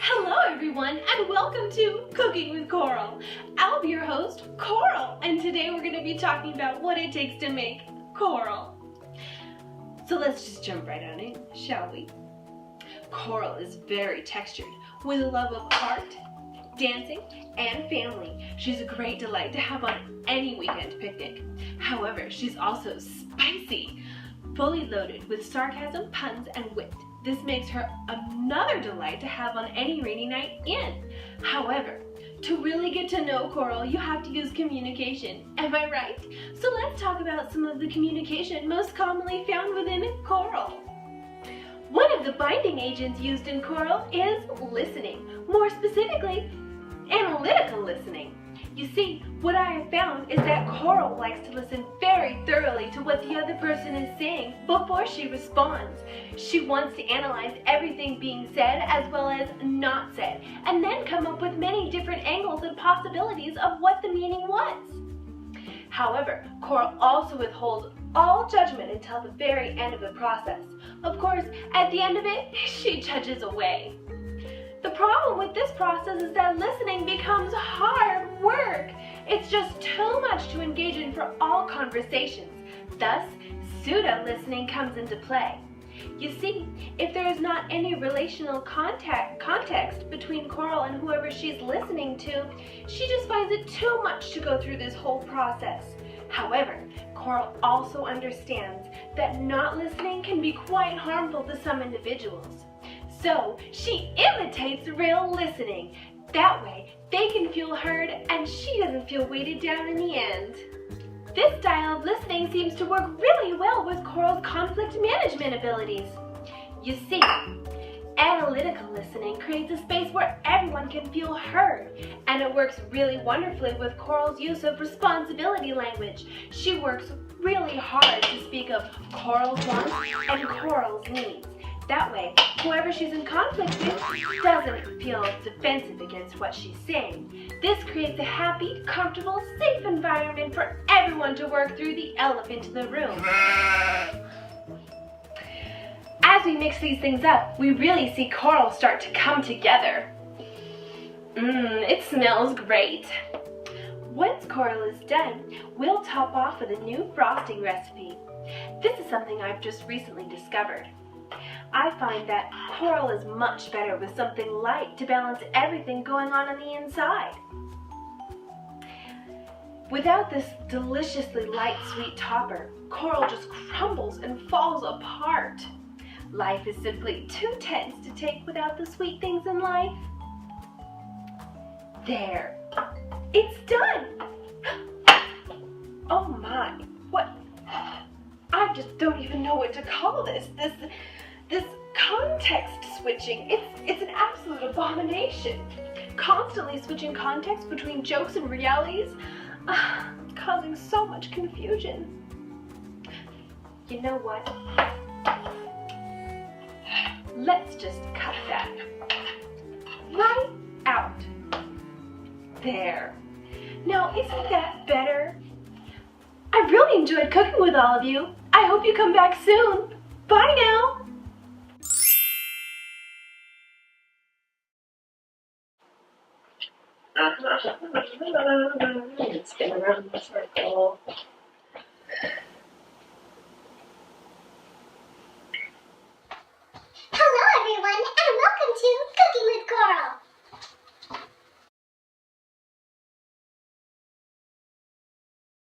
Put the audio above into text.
Hello everyone and welcome to Cooking with Coral. I'll be your host, Coral, and today we're going to be talking about what it takes to make coral. So let's just jump right on in, shall we? Coral is very textured with a love of art, dancing, and family. She's a great delight to have on any weekend picnic. However, she's also spicy, fully loaded with sarcasm, puns, and wit. This makes her another delight to have on any rainy night in. However, to really get to know coral, you have to use communication. Am I right? So let's talk about some of the communication most commonly found within coral. One of the binding agents used in coral is listening. More specifically, analytical listening. You see, what I have found is that coral likes to listen very thoroughly to what the other person is saying before she responds. She wants to analyze everything being said as well as not said, and then come up with many different angles and possibilities of what the meaning was. However, coral also withholds all judgment until the very end of the process. Of course, at the end of it, she judges away. The problem with this process is that listening becomes hard work. It's just too much to engage in for all conversations. Thus, pseudo-listening comes into play. You see, if there is not any relational context between coral and whoever she's listening to, she just finds it too much to go through this whole process. However, coral also understands that not listening can be quite harmful to some individuals. So she imitates real listening. That way, they can feel heard and she doesn't feel weighted down in the end. This style of listening seems to work really well with coral's conflict management abilities. You see, analytical listening creates a space where everyone can feel heard, and it works really wonderfully with coral's use of responsibility language. She works really hard to speak of coral's wants and coral's needs. That way, whoever she's in conflict with doesn't feel defensive against what she's saying. This creates a happy, comfortable, safe environment for everyone to work through the elephant in the room. As we mix these things up, we really see coral start to come together. It smells great. Once coral is done, we'll top off with a new frosting recipe. This is something I've just recently discovered. I find that coral is much better with something light to balance everything going on the inside. Without this deliciously light sweet topper, coral just crumbles and falls apart. Life is simply too tense to take without the sweet things in life. There, it's done. Oh my, what? I just don't even know what to call this. This context switching, it's an absolute abomination. Constantly switching context between jokes and realities, causing so much confusion. You know what? Let's just cut that right out. There. Now, isn't that better? I really enjoyed cooking with all of you. I hope you come back soon. Bye now. Spin around the circle.